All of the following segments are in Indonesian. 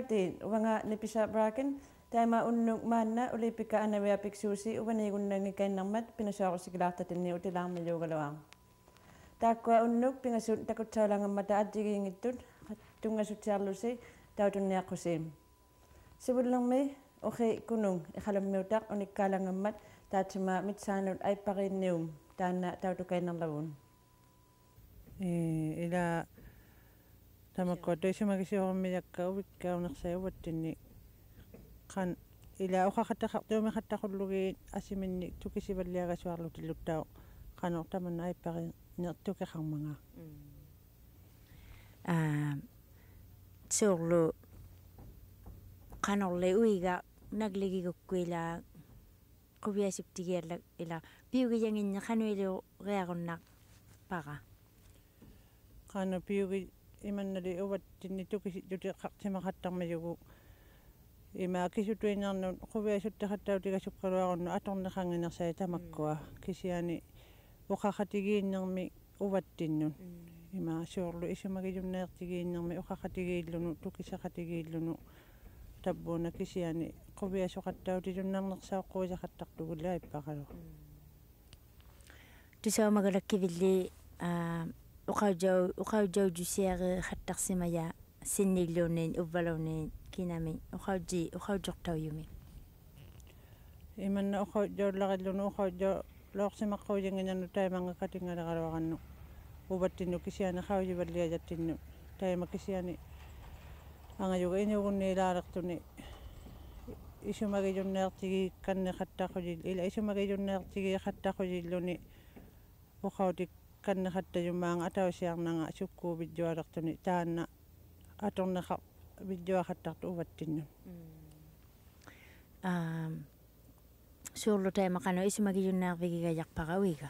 Martin, uwanga nipisa braken, taima unnuk manna ulipika anawea piksusi uwanigunangi kainnamat pinasuakusikilaatatinni utilaarmiluugaluang. Taakua unnuk pingasut takutsaulangammata atjigiingittut tungasutiarlusi tautunniaqqusiim. Sivullermi uhi kunung ikhalammiutaq unikkaalangammat taatsima mitsaanut aippariinnium taanna tautukainerlavun. Ila tamakko toisimakisiormiakka uvikkaunersaiuvattinni qan ila uqaqattaqartuumiqattaqullugi asiminni tukisivalliagasuarlutiluttau qanor tamanna aippari nertukeqarmanga. Suorlu qanorli uiga nagligigukkuila quviasuptigiallak ila piugiyanginni qanuilu reagunnaq paqa. Qanu piugi imannali uvattinni tukisitutiqartimaqattarmayugu ima kisutuinarnun quviasuttaqattautigasukkaluarunnu atorneqanginersai tamakkua kisiani uqaqatigiinnermi uvattinnun ima suorlu isumagijunneertigiinnermi uqaqatigiillunu tukisaqatigiillunu tabbuuna kisiani quviasuqattautijunnarnersauqquisaqattartugulla ippaqalu. Tusaumagalakkivilli uqaujaujusiari qattarsimaya sinnilluunniin uvvaluunniin kinami uqaujortaujumi. Imanna uqaujaullaqillunu uqaujauloorsimaqqujinginannu taimangaqatingalaqaluaqannu uvattinnu kisiani qaujivalliajattinnu taima kisiani angayuga inugunniilaalertuni isumagijunneertigi kanneqattaqujil ila isumagijunneertigi qattaqujilluni uqautik kanneqattajumaanga atausiarnanga sukkuuvijjualertuni taanna atorneqa vijjuaqattartu uvattinnun. Suorlu taimaqanu isumagijunneervigigajaqpaqa uiga.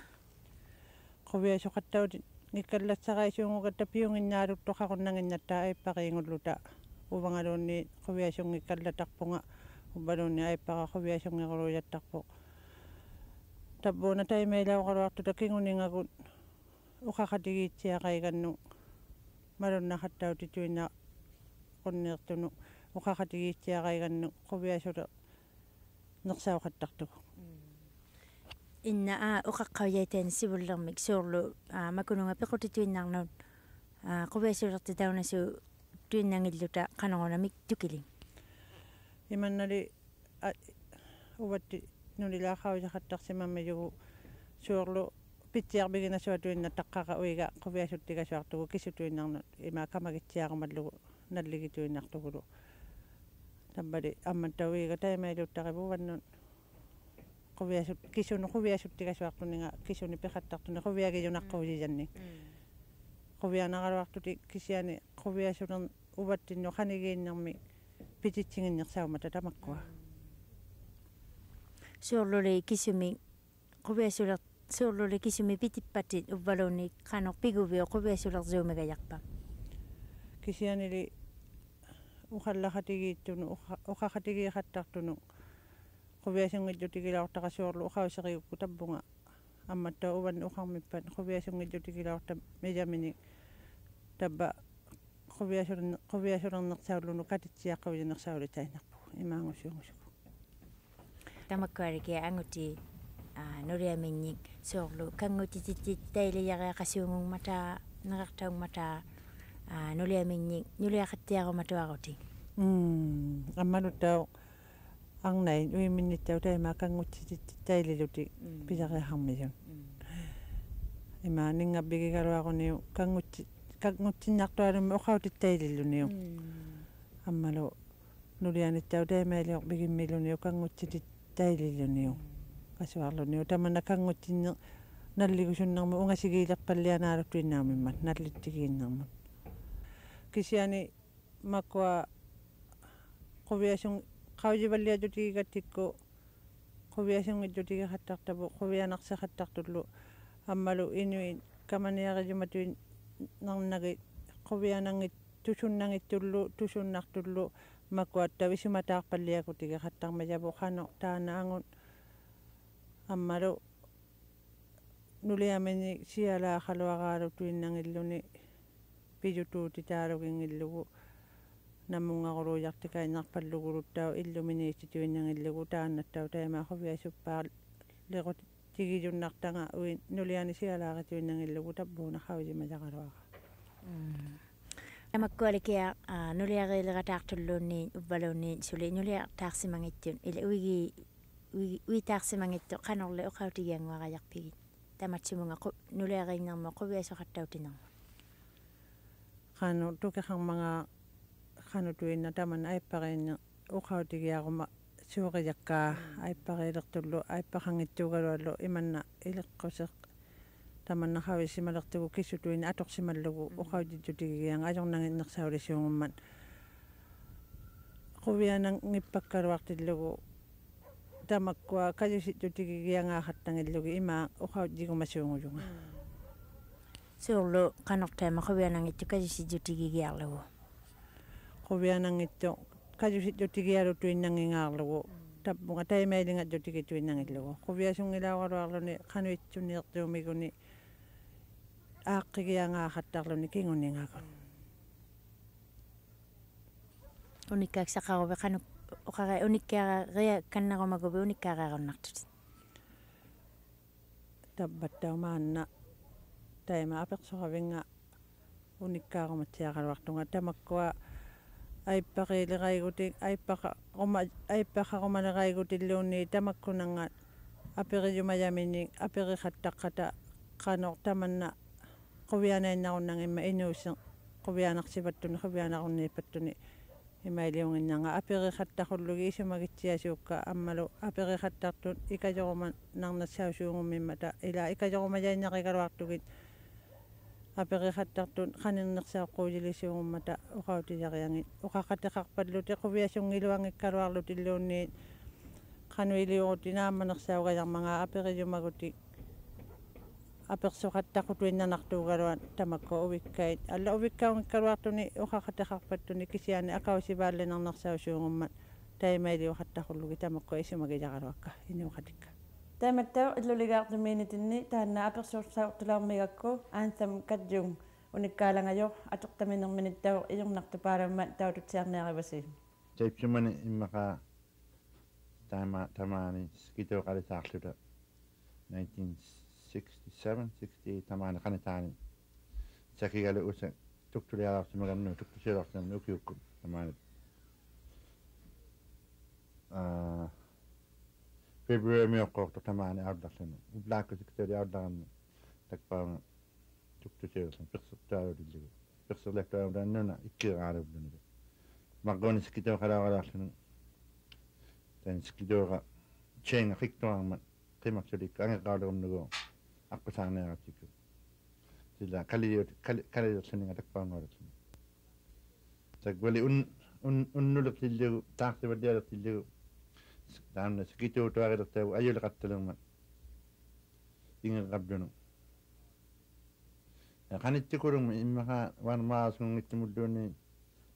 Quviasuqattauti ngikkallatsaqaisuungugatta piunginnaaluttoqaqunnanginnattaa aippariingulluta uvangaluunni quviasungikkallatarpunga ubbaluunni aippaqa quviasungiqulujattarpu tabbuuna taimailaoqaluartuta kinguningagun uqaqatigiitsiaqaigannu malunnaqattautituina qunniirtunu uqaqatigiitsiaqaigannu quviasula nersauqattartugu. Inna uqaqqaujaitaan sivullermik suorlu makununga pequtituinnarnun quviasulertitaunasu tuinnangilluta qanorunamik tukiling. Imannali uvatti nulilaaqaujaqattarsimammayugu suorlu pitsiarbiginasua tuinna taqqaqa uiga quviasuttigasuartugu kisutuinnarnut ima kamagitsiaqamallugu nalligituinnartugulu tabbali ammattauiga taimailuttaqivu kisunu quviasuttigasuartuninga kisuni peqattartuni quviagijunaqquujijanni quvianaqaluartuti kisiani quviasulern uvattinnu qanigiinnermi pititsinginnersaumatta tamakkua. Suorluli kisumi pitippatit uvvaluunni qanor piguvio quviasulerzuumigajaqpa. Kisianili uqallaqatigiittunu uqaqatigiiqattartunu quviasungillutigilauttaqa suorlu uqauserigukku tabbunga ammatta uvan uqarmippat quviasungillutigilaurta mijamini tabba quviasulernersaulunu katitsiaqqaujinnersaulitainarpu imaangusuungusuku. Tamakkuariki anguti nuriaminnik suorlu kangutititit tailiyareaqasuungungmata nerartaungmata nuliaminnik nuliaqattiarumatuaruti. Ammaluttau angnain uiminnitau taima kangutititit taililuti pisariaqarmisun. Ima ningabbigigaluaquniu kangutsinartualummi uqautittaililluniu. Ammalu nulianittau taimailior bigimmiluniu kangutsitit taililluniu. Kasuarluniu tamanna kangutsinner nalligusunnermu ungasigiilerpallianaaluttuinnaamimmat nallittigiinnermut. Kisiani makua quviasun qaujivalliajutigigattikku quviasungillutigiqattartapu quvianarseqattartullu ammalu inuin kamaniarijumatuin nernagi quvianangit tusunnangitullu tusunnartullu makuatta visumataarpalliakutigiqattarmajapu qano taana angun ammalu nuliamini sialaaqaluaqaalutuinnangilluni pijutuutitaalugingillugu namungaqulujartikainarpalluguluttau illuminaatituinnangillugu taannattau taimaaqhuviasuppaa lequt tigijunnartanga uin nulianisialaaqituinnangillugu tappuunarrausimajaqaluaqa Amakkualikia nuliaqiileqataartulluunni uppaluunni suli nuliartaarsimangittuun ila uitaarsimangittu qanorli uqautigianguaqajarpigit tamatsumunga nuliaqiinnermo quviasoqattautinnerma qanu tukeqarmanga qanutuinna taman aippariinne uqautigiaruma suuqijakkaa aippariilertullu aippaqangittuugaluallu imanna ileqquseq tamannaqavisimalertugu kissutuin atorsimallugu uqautitutigianga ajornanginnersaulisuungumman quvianang ngippakkaluartillugu tamakkua kajusitutigigiangaaqattangillugu ima uqautjigumasuungulunga suullu qanortaima quvianangittu kajusitutigigiarlugu quvianangittu kajusitutigialutuinnangingaarlugu tappunga taimailingatjutigituinnangillugu quviasungilaugaluarluni qanuitsunniertuumiguni aaqqigiangaaqattarluni kinguningagun unikkaaqsaqaruvi qanu uqara unikkaaqaria kannarumaguvi unikkaaqarunnartut tabbattaumaanna taima apeqsoqavinga unikkaarumatsiaqaluartunga tamakkua aippaqarumaleraigutilluunni tamakkunanga aperiumajamini aperiqattaqqata qano tamanna quvianainnarunnangimma inuusse quvianarsipattuni quvianarunniippattuni imailiunginnanga aperiqattaqullugi isumagitsiasuukka ammalu aperiqattartut ikajoruma narnassausuungumimmata ila ikajorumajainnaqikaluartugit aperiqattartut qaninnersaaqquujilisuungummata uqautijariangit uqaqateqarpallute quviasungiluangikkaluarlutilluunni qanuiliuruti naammanersaugajarmanga aperiumaguti apersoqattaqutuinnanartuugaluan tamakko uvikkait alla uvikkaungikkaluartuni uqaqateqarpattuni kisiani akausivaalinernersausuungummat taimailiuqattaqullugi tamakko isumagijaqaluakka inuuqatikka Tamattau illuligaartumiinitinni taanna apersuursaartulaarmigakku aantam katjung unikkaalangajor atoqtaminerminittau ijornartupaalamma taututsiarniarivasi taipsumani immaqa tamaani skitoqalisaarluta 1967 68 tamaani qanitaani sakigalu usa tuktuliaraartumagannu tuktusiaraartumagannu ukiukku tamaani February miyoqqoortu tamaani aardarlunu ublaakku siktori aardarannu takpaanga tuktusiaraartumagannu persertuarulillugu perserleftuarulannuna ikkiiqaarulluniga maqquuni skitoqalaaralaarlunu tan skitoqa chenga qiktuarma qimaksulikku angeqaaluernugu аққусаарнеаратикку сила калиерсунига такпаангораллу таквали уннулертиллугу таартивалиалертиллугу таамна скитуутуарилертагу аюлеқатталерма ингеқаблуну қаниттикулугма иммаха вармаасунгиттимуллууни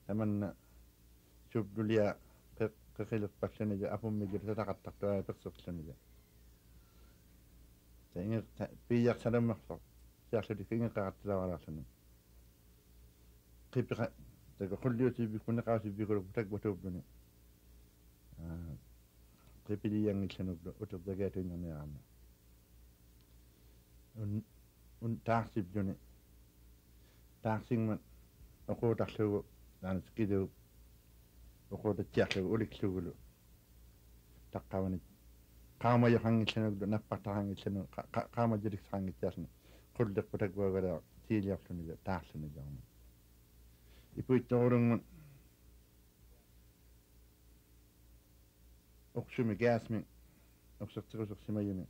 таманна субдулиа қеқилерпаллунига апуммигил сатақаттартуа персерлунига Saya pijak sadam maksa, saya sedih ingin karat lawaran. Kipika, tapi kalau dia sibuk mana kau sibuk kalau tak betul betul. Kipili yang itu untuk jaga itu yang ni ama. Taksib jone, taksing man, aku tak tahu dan sekitar, aku tak cakap ulik sugulu, tak kawan itu. Kaama yohangitsenugdu nappatahangitsenu kaama jiriksangitsasnu qulliq putakbogala tiiliarluniga taarsunigaama ipuittorungun oqsumi gaasmi oqsertirusersimayuni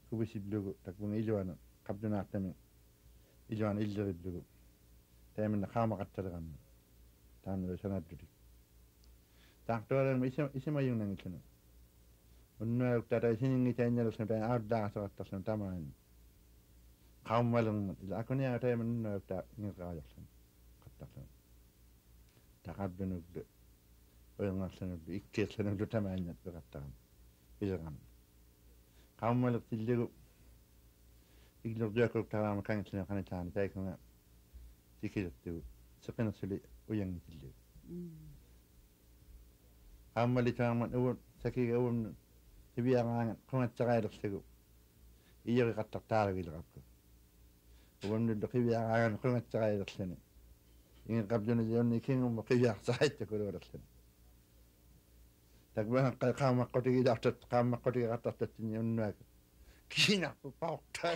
kubisiblugu takbunga iluana qabdunaartami iluana illerillugu taaminna qaamaqattaleqannu taannu sanaddudik taaqtualanma isimayunangitsenu unnuaruktata isiningitainnalusnuta aardaaqasoqattarsunu tamaani qaummalernma ila akuniaataiman unnuarukta ingirqaajarlunu qattarlunu taqabbunuglu oyangarlunuglu ikkiirlunuglu tamaannat peqattaram ileqam qaummalertillugu iglerduakuruk taraama kangitlunu qanitaani taikunga tikilertugu seqinarsuli uyangitillu aammalitaaman uun sakiga uun tibiaqaangan qungatsaqailerlugu iyeriqattartaalugileqappu uamnullu qiviaqaangan qungatsaqailerluni ingeqapjuni yonni kingumma qiviaqsaqaittakulurerluni takbana qaamaqqutigilaartat unnuaku kiinarpu paorta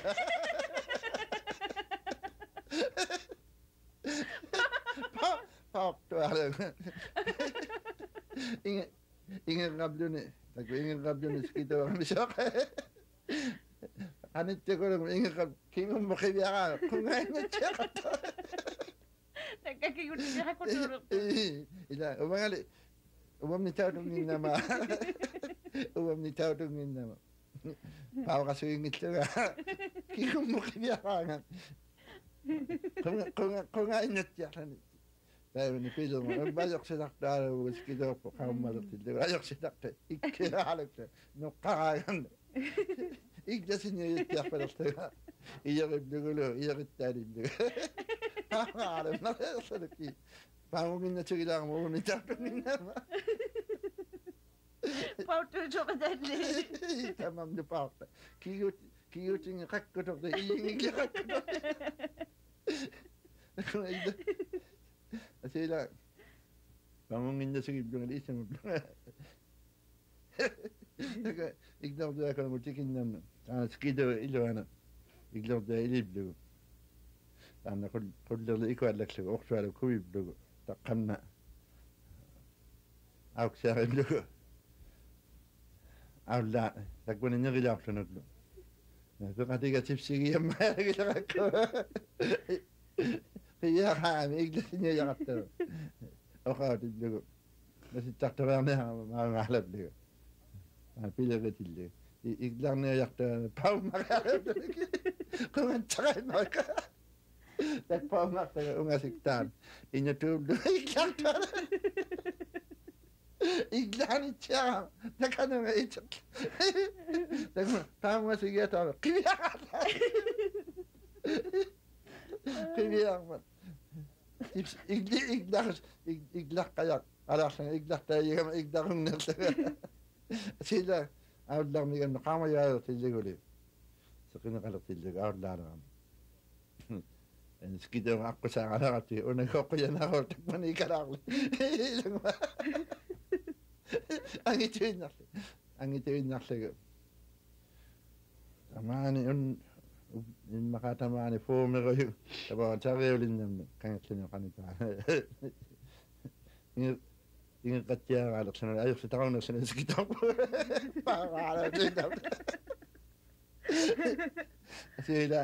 paortualu ingeqapjuni skituarmisoqa anittikulum ingeqap kingumma qiviaqaa qungaingattiaqatta Nakakikutiqakuturu. ila umangali umamni tautunginnama umamni tautunginnama paaqasuingitluga kingumma qiviaqaanga qungaingattiaqlani taimani piluma bajoqsidaqtaalugu skituarpu qaummaluttillugu ajoqsidaqta ikkiaalukta nuqqaqaagan iglasinniittiarpalerluga iyeqiblugu iyeqittaalillugu aalumnareersaluki paanguginnatugilaarmu umamni tautunginnama Pautu soqatalli. tamamni paaqta kiyutingi qakkutorta iingi qakkutorta asila paanguginnasugibluga isamubluga ignorduakon mutikinnamna skido iluana ignortua iliblugu anna qullerlu ikuallaklugu ortualu kuiblugu taqqanna auksiarimlugu aulla takbuni nerilaarlunullu peqatiga tipsigiammaagilaqakku qiyaaqaami iglasiniajaqattalu oqaatillugu nasittartaverniaama maangaalaplugu pileretillugu iglarniajaqta paumaqaalaplugu qungatsaqaimaka tak paumaqtaga ungasiktaan iñatuullu iglartuala iglaanittiaqa takanunga itaq takma paamasigiataava qiviaqaalla qiviaqmat iglaqqajaq alaarlanga iglartaayigama iglarunnerlaga sila aullarmigannu qaamayaayertilliguli seqineqalertillugu aullaarama skidum aqusaaqalaqati unakoqquyanaaqor takmani ikalaarli angituinnarlugu amaani immaqatamaani fuumiruyu tapaa tariulinnammi kangerluni qanitaa ingeqattiaqaalerluna ajorsitarunnersuna skitorpu paaqaalatinam asila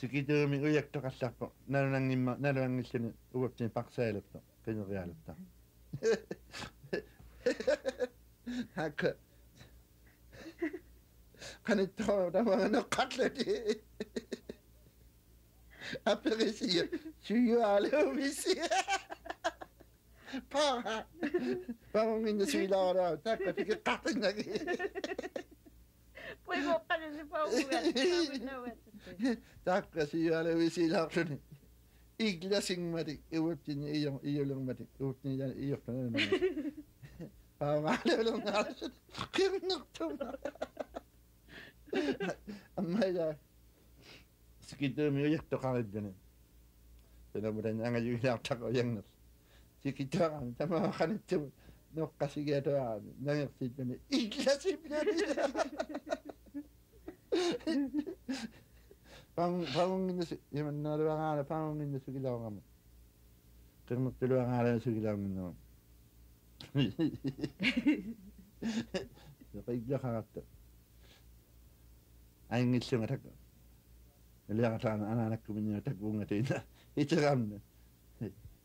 sikituumi ujaktoqallarpo nalunangilluni uaptini paqsaalepto qinerialutta hakka qanittoo tamanganoqqarluni aperisia suyuaalumisi paaqa paunginna suilaaraa takka tikiqqartinnagi Puedo parece pauga. takka suyuaalumisi laarluni iglasingmati iwaptini iyolungmati iwaptini iyortana paungaalulungaarluni qirnertuma ammaila skituumi ujaktoqarilluni penamutan angajuginaartaqo yangner sikitaaqami tamaqanittum noqqasigiatuaami nangersiittuni iglasipnani paunginnasu imannaaluangaala paunginnasugilaungama qirnertuluangaala sugilaunginnama iglaqaqatta aingillunga takku liaqataana anaanakkuminnga takkuungatiina iteramna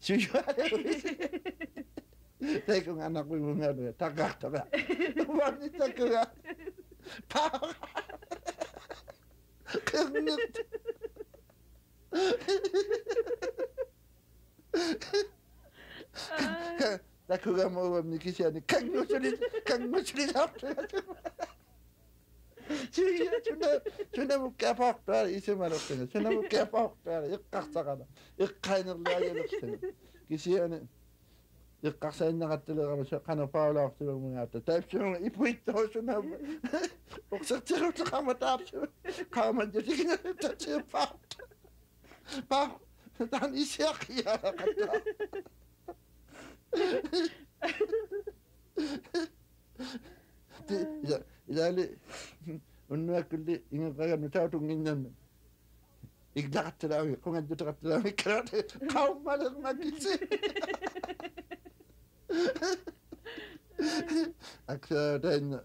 suyuaalumisi taikung anaquimungaluga taqqartoqa uamni takkuga paaqa qirnert takkuga uamni kisiani kanngusuli laartuga Şuna bu kapaklar isim arasını. Şuna bu kapaklar iqqaqsaqana. Iqqaynerlaayalaqsana. Kisi yani iqqaqsainna qattalaaqama qana paulaaqtilumungaata. Taipsuunga ipuittoo şuna. Oqsartiruutaqama taapsu. Qaaman jatigina tatsipa. Pa. Tan isiaqiya qatta. Ilaali unnuakkulli ingeqagannu tautungиннарна игдарталаами кунгаддутеқатталаами карат qaummalernakisi аксаатаинна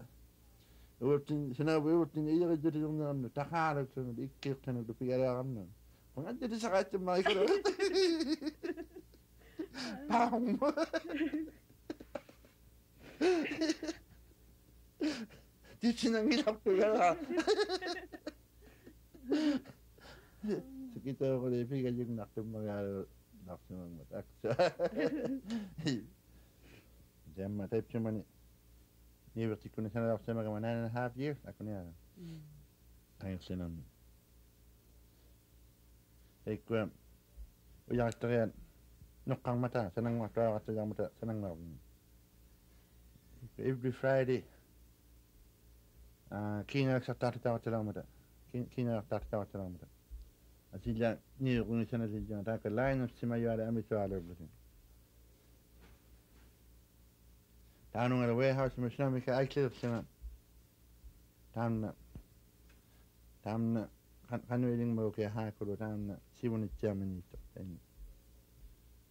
уутин синавиуттин иериддутиернерну тахаалаксуну иккиертануту пигалаарарна кунгаддутисақаатсиммаа икула паум Ticinangilaptugala. Kita ko lepi kayong naktumagalo naktumag aksa. Jamma type chumani. Ni verti kuna sana aksa mga 9.5 years ako niya. Ayos sinan. Ek uyak terian nukang mata senang mata atau yang mata senang mau. Every Friday. Kina saktartaawatalaamata kina saktartaawatalaamata asilla ni runisana silla ta ka line of simayala amitualublutin taanu ngala warehouse machine ka aikle sima tamna kanweling mo ke ha ko tamna siwoni chamanito en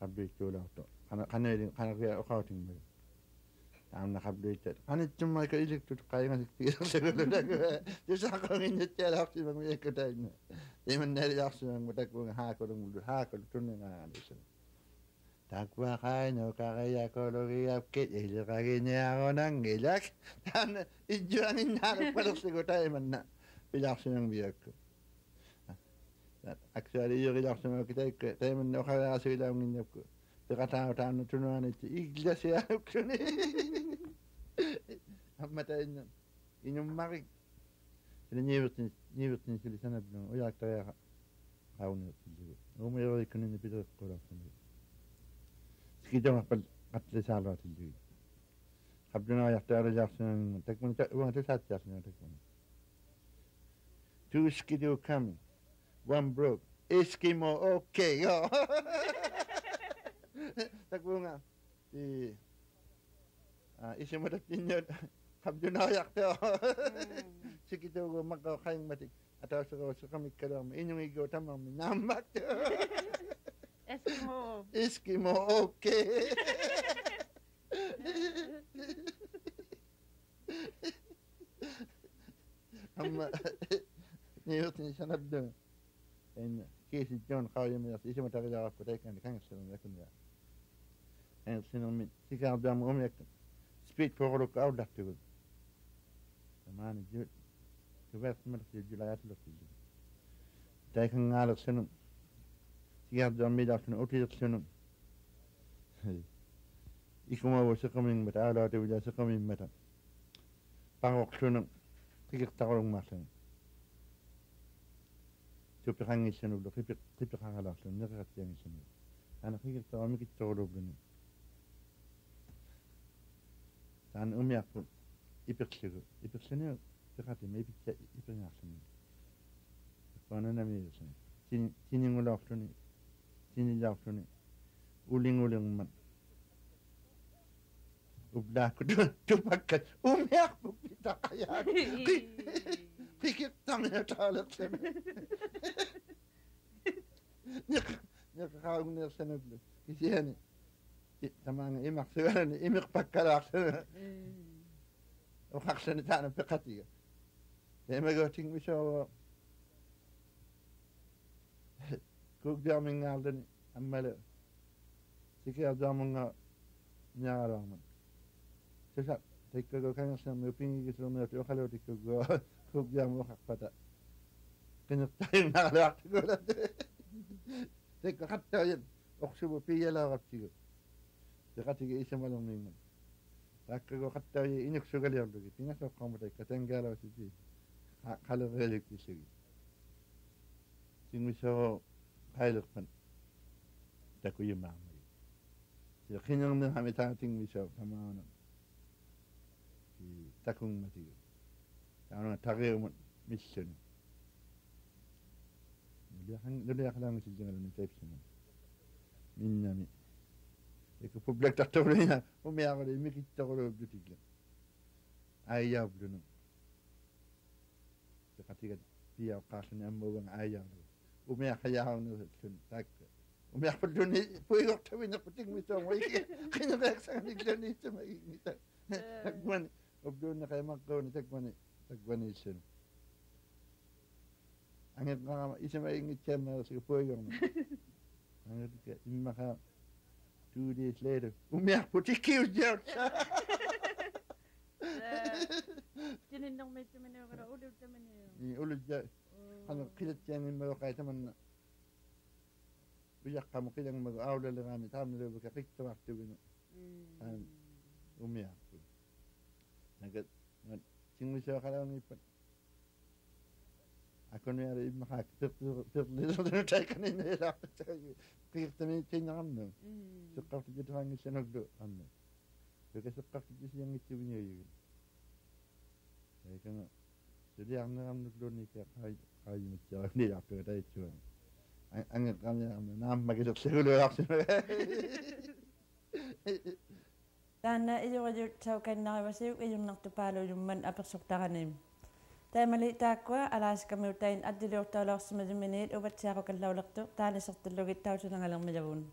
abdikulato kanweling kanwe accounting mo tamna habluitat anittumma ka ilektut qaynga siktigerlegulak yusaqangin yattalaqsi bang yakataina imanari yaqsuang matakung haakulung haakul tunngaanisun takwa qaino kaqaya kologia kit ilqaginiaronang ilak tan ijuangin naru palsigotai manna pilaqsuang biakku actually yurilarsuang kitai taiman noqara asilaungin yakku Kata tahu tunuan itu ikhlas ya kuni. Mata ini marik. Ini nyebutin sili sana bilang, oh ya kita kau ni tu. Oh mereka ikut ni pindah sekolah sini. Sekitar apa kata salah tu. Habisnya ya kita ada jalan, tak pun uang tu satu jalan tak pun. Two skidoo coming, one broke. Eskimo okay yo. Tak bunga isi madat ninyo kabdunayak to sikito go makakaing matik ataw sa kami kalam inyong igo tamang minamak to Eskimo okay amma niyot ni sanab do en kesi John Khawiyam isi matagaja ko tay kan sinon yakun ya en sinon min sikar dam yak speed for look out that to man jut to west mer ci julayat lo ci tay kan ngalo sinon sikar dam mi daf no oти sinon ikuma wo sakamin mata ala te wija sakamin mata pangok sinon sikir tawrong masen Tupirangi sinu lo tipiranga lo niratiang sinu ana khigil tawami ki tolo buni tan umiapu ipirsigu tikati me ipirnya sinu kona na mi sinu tiningu laftuni uling man ubda ku tupakat umiapu pitakaya Pikir tangan talak sana. Nyak kaung ner sana blu. Kisian tamang imak sekarang imak pakkalak sana. Okak sana tanah pekati. Saya magoting miso. Kuk jamin ngalden amal. Sikir jamin nyaraman. Sesat. Tikko kan sana muping gitu mereka kalau tikko Kuk jam mo kakpata. Kanya tayo nakalak ko lang. Teka kataw yan. Oksubo piya lang kapsigo. Teka tiga isa malong mingan. Taka ko kataw yan. Inok sugal yan. Tingasok ko mo tayo. Katanggalaw si Jay. qallerelik isigi tinguso qailerpan takuyamaamagi qinnerner hamita tinguso tamaana ki takunmati taana tageermut missuni nuliaqlaangi sillingaluni taipsuna minnami eka publik tartorina umiaqali mikittoruluublutigla aiyaablunu katiga dia qaasni ammugan aiyaalu umiaqayaarnu sun takka umiaqpuluni puigortavina putigmitoomoi qinareaqsaniglani samaigita takmani ubduunna qaimaqqauni takmani sun angeqama isamaingitsaammaersiga puigorna angetika immaqa 2 days later umiaqputikkiusjaut Tinindang may tuminaw ka na ulit tuminaw. ni ulujja hanu qilatjani ma waqaitamanna uyaqqamu qilang ma awlalirani taamnulu ka qittamartubinu an umiaqpu nagat ngat singmiso qalawni pat akonu yara imma hak pirlirnu taikani nela qirtami tinnaramnu suqqartu jitrangi sanogdu anna beka suqqartu jisiyangittubinyayigi Kaya jadi ang nagluni kaya kayo matyaw ni ako tayo chuan. Ang kami nam magitok segulo ako. Tana iyo kayo saukan na kasi yung naktupalo yung man apaksoktahanim. Tayo malita ko alas kami utayin at dilok talak sa minute ubat siya ako kalawlak to tana sa tulogit tao sa nangalang majawon.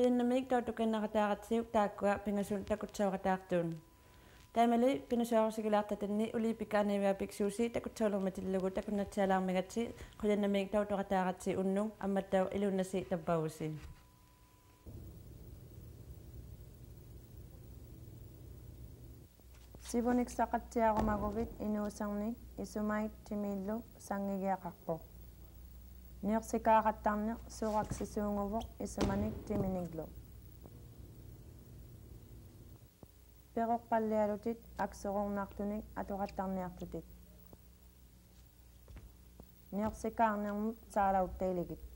Qujannamik tautukinnaqataaqatsiuk taakkua pingasun takutsauqataartuun. Taamali pinasuarusikilaartatanni ulipikaaniviapik suusi takutsaulurmatillugu takunnatsialaarmigatsi qujannamik tautuqataaqatsi unnung ammattau ilunnasi tappagusi. Sivunik saqatsiaqumaguvit inuusarnik isumait timillu sangigiaqarpoq. Niqsikaaqattarniq suuraksisuunguvoq isumanik timiniglu. Peroqqallialutit aksorornaartunik atuqattarniartutit. Niqsikaarnermut saalauttailigit.